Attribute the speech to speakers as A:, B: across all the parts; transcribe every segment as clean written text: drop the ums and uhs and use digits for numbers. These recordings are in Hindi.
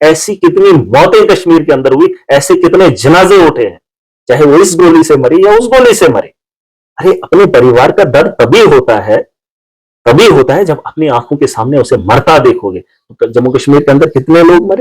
A: ऐसी कितनी मौतें कश्मीर के अंदर हुई, ऐसे कितने जनाजे उठे हैं, चाहे वो इस गोली से मरी या उस गोली से मरे। अरे अपने परिवार का दर्द तभी होता है जब अपनी आंखों के सामने उसे मरता देखोगे। तो जम्मू कश्मीर के अंदर कितने लोग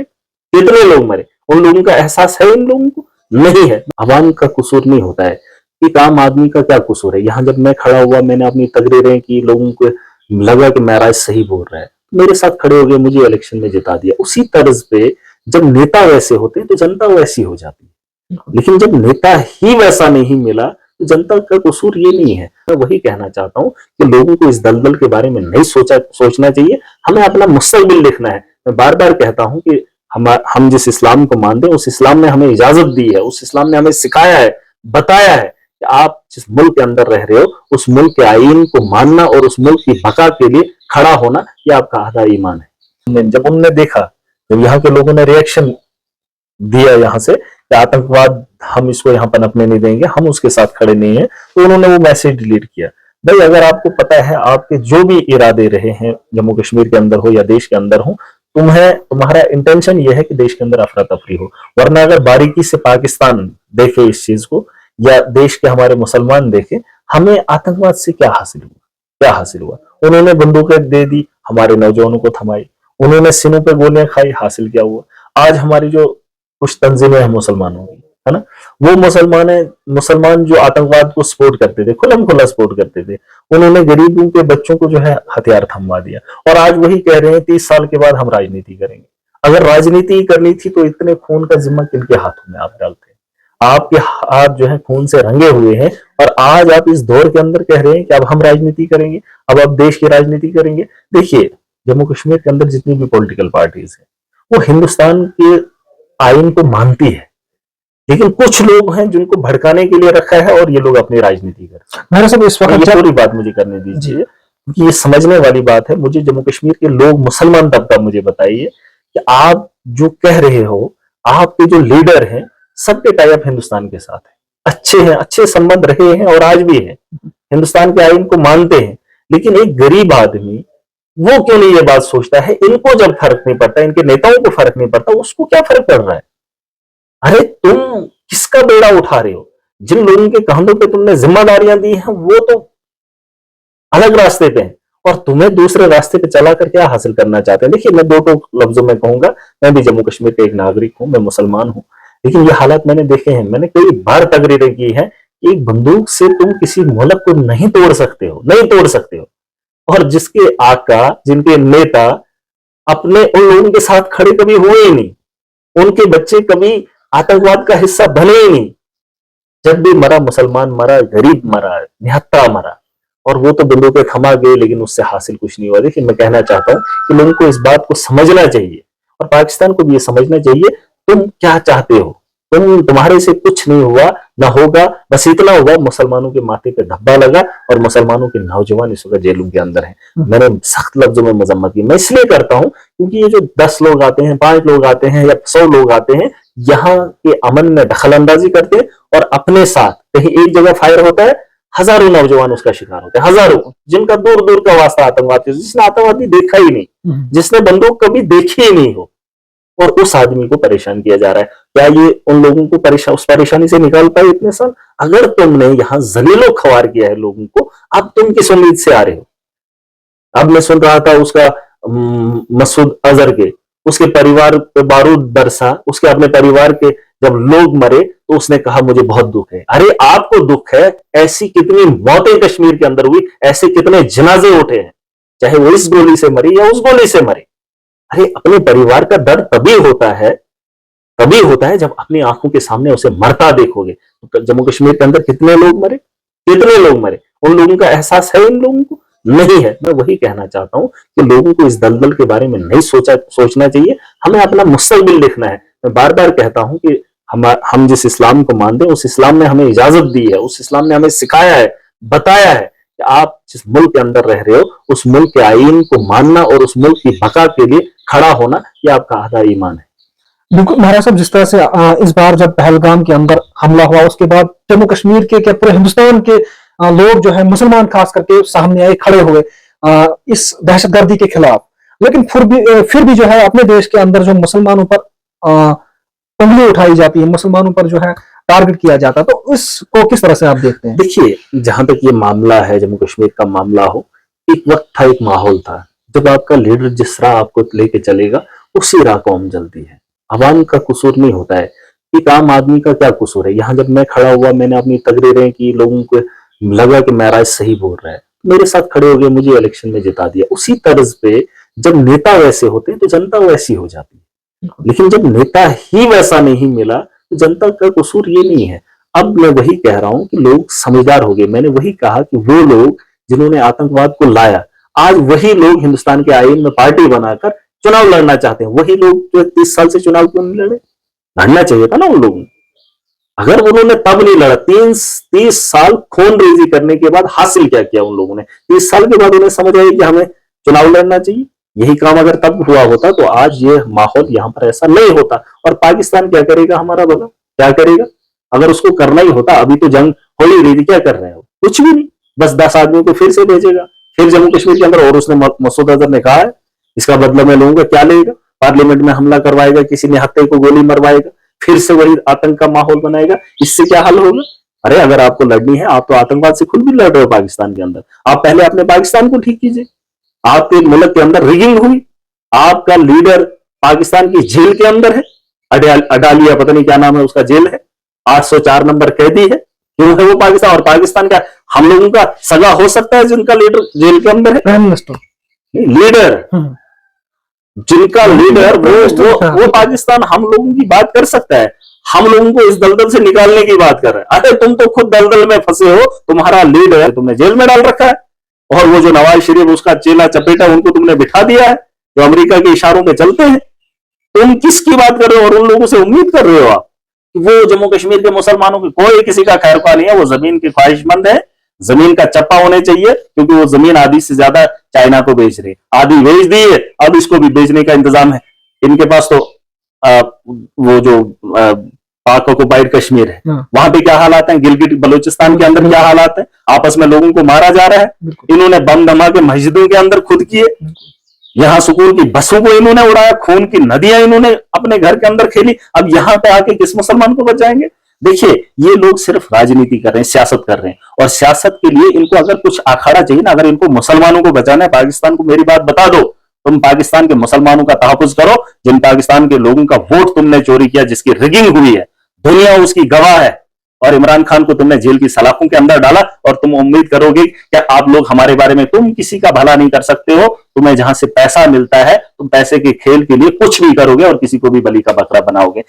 A: मरे, उन लोगों का एहसास है इन लोगों को? नहीं है। अवाम का कसूर नहीं होता है, एक आम आदमी का क्या कसूर है? यहां जब मैं खड़ा हुआ, मैंने अपनी तकरीरें की, लोगों को लगा कि महराज सही बोल रहा है, मेरे साथ खड़े हो गए, मुझे इलेक्शन में जिता दिया। उसी तर्ज पे जब नेता वैसे होते हैं तो जनता वैसी हो जाती है, लेकिन जब नेता ही वैसा नहीं मिला तो जनता का कसूर ये नहीं है। मैं वही कहना चाहता हूं कि लोगों को इस दलदल के बारे में नहीं सोचना चाहिए, हमें अपना मुस्तकबिल लिखना है। मैं बार बार कहता हूं कि हम जिस इस्लाम को मानते हैं उस इस्लाम ने हमें इजाजत दी है, उस इस्लाम ने हमें सिखाया है, बताया है कि आप जिस मुल्क के अंदर रह रहे हो उस मुल्क के आईन को मानना और उस मुल्क की बका के लिए खड़ा होना, यह आपका आधा ईमान है। जब उन्होंने देखा, जब यहाँ के लोगों ने रिएक्शन दिया यहाँ से कि आतंकवाद हम इसको यहाँ पनपने नहीं देंगे, हम उसके साथ खड़े नहीं हैं, तो उन्होंने वो मैसेज डिलीट किया। भाई अगर आपको पता है आपके जो भी इरादे रहे हैं जम्मू कश्मीर के अंदर हो या देश के अंदर हो, तुम्हारा इंटेंशन ये है कि देश के अंदर अफरा तफरी हो, वरना अगर बारीकी से पाकिस्तान देखे इस चीज को या देश के हमारे मुसलमान देखे, हमें आतंकवाद से क्या हासिल हुआ? उन्होंने बंदूकें दे दी, हमारे नौजवानों को थमाई, उन्होंने सीनों पे गोलियां खाई, हासिल क्या हुआ? आज हमारी जो कुछ तंजीमें हैं मुसलमानों की, है ना, वो मुसलमान जो आतंकवाद को सपोर्ट करते थे, खुला सपोर्ट करते थे, उन्होंने गरीबों के बच्चों को जो है हथियार थमवा दिया, और आज वही कह रहे हैं 30 साल के बाद हम राजनीति करेंगे। अगर राजनीति करनी थी तो इतने खून का जिम्मा किनके हाथों में आप डालते हैं? आपके हाथ जो है खून से रंगे हुए हैं, और आज आप इस दौर के अंदर कह रहे हैं कि अब हम राजनीति करेंगे, अब आप देश की राजनीति करेंगे। देखिए, जम्मू कश्मीर के अंदर जितनी भी पॉलिटिकल पार्टीज है वो हिंदुस्तान के आइन को मानती है, लेकिन कुछ लोग हैं जिनको भड़काने के लिए रखा है और ये लोग अपनी राजनीति कर रहे हैं। मेरे सब इस वक्त पूरी बात मुझे करने दीजिए, क्योंकि ये समझने वाली बात है। मुझे जम्मू कश्मीर के लोग, मुसलमान तबका, मुझे बताइए कि आप जो कह रहे हो, आपके जो लीडर हैं सबके टाई अप हिंदुस्तान के साथ है, अच्छे हैं, अच्छे संबंध रहे हैं और आज भी है, हिंदुस्तान के आइन को मानते हैं, लेकिन एक गरीब आदमी वो क्यों नहीं ये बात सोचता है? इनको जब फर्क नहीं पड़ता, इनके नेताओं को फर्क नहीं पड़ता, उसको क्या फर्क पड़ रहा है? अरे तुम किसका बेड़ा उठा रहे हो? जिन लोगों के कंधों पे तुमने जिम्मेदारियां दी हैं वो तो अलग रास्ते पे हैं, और तुम्हें दूसरे रास्ते पे चला कर क्या हासिल करना चाहते हैं? देखिए, मैं दो लफ्जों में कहूंगा, मैं भी जम्मू कश्मीर का एक नागरिक हूं, मैं मुसलमान हूं, लेकिन ये हालात मैंने देखे हैं। मैंने कई बार तकरीरें की है कि एक बंदूक से तुम किसी मुल्क को नहीं तोड़ सकते हो, और जिसके आका, जिनके नेता अपने उन लोगों के साथ खड़े कभी हुए ही नहीं, उनके बच्चे कभी आतंकवाद का हिस्सा बने ही नहीं। जब भी मरा मुसलमान मरा, गरीब मरा, निहत्ता मरा, और वो तो बंदूकें थमा गए, लेकिन उससे हासिल कुछ नहीं हुआ। देखिए, मैं कहना चाहता हूं कि लोगों को इस बात को समझना चाहिए, और पाकिस्तान को भी ये समझना चाहिए, तुम क्या चाहते हो? तुम्हारे से कुछ नहीं हुआ, ना होगा, बस इतना हुआ, मुसलमानों के माथे पे धब्बा लगा और मुसलमानों के नौजवान इस वक्त जेलों के अंदर हैं। मैंने सख्त लफ्जों में मजम्मत की। मैं इसलिए करता हूं क्योंकि ये जो 10 लोग आते हैं, 5 लोग आते हैं या 100 लोग आते हैं, यहाँ के अमन में दखल अंदाजी करते हैं, और अपने साथ कहीं एक जगह फायर होता है, हजारों नौजवान उसका शिकार होते हैं, हजारों, जिनका दूर दूर का वास्ता आतंकवाद से, जिसने आतंकवादी देखा ही नहीं, जिसने बंदूक कभी देखी ही नहीं हो, और उस आदमी को परेशान किया जा रहा है। क्या ये उन लोगों को उस परेशानी से निकाल पाए इतने साल? अगर तुमने यहाँ जलीलो खवार किया है लोगों को, अब तुम किस उम्मीद से आ रहे हो? अब मैं सुन रहा था उसका मसूद अजहर के, उसके परिवार पे बारूद बरसा, उसके अपने परिवार के जब लोग मरे तो उसने कहा मुझे बहुत दुख है। अरे आपको दुख है, ऐसी कितनी मौतें कश्मीर के अंदर हुई, ऐसे कितने जनाजे उठे हैं, चाहे वो इस गोली से मरे या उस गोली से मरे। अरे अपने परिवार का दर्द तभी होता है जब अपनी आंखों के सामने उसे मरता देखोगे। तो जम्मू कश्मीर के अंदर कितने लोग मरे, उन लोगों का एहसास है इन लोगों को? नहीं है। मैं वही कहना चाहता हूं कि लोगों को इस दलदल के बारे में नहीं सोचना चाहिए, हमें अपना मुस्तकबिल लिखना है। मैं बार बार कहता हूं कि हम जिस इस्लाम को मानते हैं उस इस्लाम ने हमें इजाजत दी है, उस इस्लाम ने हमें सिखाया है, बताया है कि आप जिस मुल्क के अंदर रह रहे हो उस मुल्क के आईन को मानना और उस मुल्क की बका के लिए खड़ा होना, यह आपका आधा ईमान है।
B: बिल्कुल महाराज साहब, जिस तरह से इस बार जब पहलगाम के अंदर हमला हुआ, उसके बाद जम्मू कश्मीर के क्या पूरे हिंदुस्तान के लोग जो है, मुसलमान खास करके सामने आए, खड़े हुए इस दहशतगर्दी के खिलाफ, लेकिन फिर भी जो है अपने देश के अंदर जो मुसलमानों पर उंगली उठाई जाती है, मुसलमानों पर जो है टारगेट किया जाता है, तो इसको किस तरह से आप देखते हैं?
A: देखिए, जहां तक ये मामला है, जम्मू कश्मीर का मामला हो, एक वक्त था, एक माहौल था, जब आपका लीडर जिस राह आपको लेके चलेगा उसी राह कौम चलती है। अवाम का कसूर नहीं होता है, एक आम आदमी का क्या कसूर है। यहाँ जब मैं खड़ा हुआ, मैंने अपनी तकरीरें की, लोगों को लगा कि मेरा सही बोल रहा है, मेरे साथ खड़े हो गए, मुझे इलेक्शन में जिता दिया। उसी तर्ज पे जब नेता वैसे होते हैं तो जनता वैसी हो जाती है, लेकिन जब नेता ही वैसा नहीं मिला तो जनता का कसूर ये नहीं है। अब मैं वही कह रहा हूं कि लोग समझदार हो गए। मैंने वही कहा कि वो लोग जिन्होंने आतंकवाद को लाया, आज वही लोग हिंदुस्तान के आईन में पार्टी बनाकर चुनाव लड़ना चाहते हैं। वही लोग जो 30 साल से चुनाव क्यों नहीं लड़े? लड़ना चाहिए था ना उन लोगों को। अगर उन्होंने तब नहीं लड़ा, 30 साल खून रेजी करने के बाद हासिल क्या किया उन लोगों ने? 30 साल के बाद उन्हें समझ आई कि हमें चुनाव लड़ना चाहिए। यही काम अगर तब हुआ होता तो आज ये माहौल यहां पर ऐसा नहीं होता। और पाकिस्तान क्या करेगा हमारा भला? क्या करेगा? अगर उसको करना ही होता, अभी तो जंग हो ही रही थी, क्या कर रहे हो? कुछ भी नहीं, बस 10 आदमियों को फिर से भेजेगा, फिर जम्मू कश्मीर के अंदर। और उसने मसूद अजहर ने कहा है इसका बदला मैं लूंगा। क्या लेगा? पार्लियामेंट में हमला करवाएगा, किसी ने हत्या को गोली मरवाएगा, फिर से वही आतंक का माहौल बनाएगा। इससे क्या हल होगा? अरे अगर आपको लड़नी है, आप तो आतंकवाद से खुद भी लड़ रहे हो पाकिस्तान के अंदर। आप पहले अपने पाकिस्तान को ठीक कीजिए। आपके मुल्क के अंदर रिगिंग हुई, आपका लीडर पाकिस्तान की जेल के अंदर है, अडालिया पता नहीं क्या नाम है उसका, जेल है, 804 नंबर कैदी है। क्यों है वो पाकिस्तान? और पाकिस्तान का हम लोगों का सगा हो सकता है जिनका लीडर जेल के अंदर है?
B: प्राइम मिनिस्टर
A: लीडर, जिनका लीडर वो पाकिस्तान हम लोगों की बात कर सकता है। हम लोगों को इस दलदल से निकालने की बात कर रहे हैं। अरे तुम तो खुद दलदल में फंसे हो, तुम्हारा लीडर तुमने जेल में डाल रखा है, और वो जो नवाज शरीफ उसका चेला चपेटा उनको तुमने बिठा दिया है, जो अमेरिका के इशारों पे चलते हैं। तुम किसकी बात कर रहे हो? और उन लोगों से उम्मीद कर रहे हो आप कि वो जम्मू कश्मीर के मुसलमानों की कोई किसी का खैर खा नहीं है, वो जमीन के ख्वाहिशमंद है, जमीन का चप्पा होने चाहिए, क्योंकि वो जमीन आधी से ज्यादा चाइना को बेच रही है। आधी बेच दी है, अब इसको भी बेचने का इंतजाम है इनके पास। तो वो जो पाक ऑक्युपाइड कश्मीर है, वहां पे क्या हालात हैं? गिलगिट बलूचिस्तान के अंदर क्या हालात हैं? आपस में लोगों को मारा जा रहा है। इन्होंने बम धमाके मस्जिदों के अंदर खुद किए, यहाँ स्कूल की बसों को इन्होंने उड़ाया, खून की नदियां इन्होंने अपने घर के अंदर खेली। अब यहाँ पे आके किस मुसलमान को बचाएंगे? देखिए, ये लोग सिर्फ राजनीति कर रहे हैं, सियासत कर रहे हैं, और सियासत के लिए इनको अगर कुछ अखाड़ा चाहिए ना, अगर इनको मुसलमानों को बचाना है, पाकिस्तान को मेरी बात बता दो, तुम पाकिस्तान के मुसलमानों का तहफ्फुज करो। जिन पाकिस्तान के लोगों का वोट तुमने चोरी किया, जिसकी रिगिंग हुई है, दुनिया उसकी गवाह है, और इमरान खान को तुमने जेल की सलाखों के अंदर डाला, और तुम उम्मीद करोगे कि आप लोग हमारे बारे में, तुम किसी का भला नहीं कर सकते हो। तुम्हें जहां से पैसा मिलता है, तुम पैसे के खेल के लिए कुछ भी करोगे और किसी को भी बलि का बकरा बनाओगे।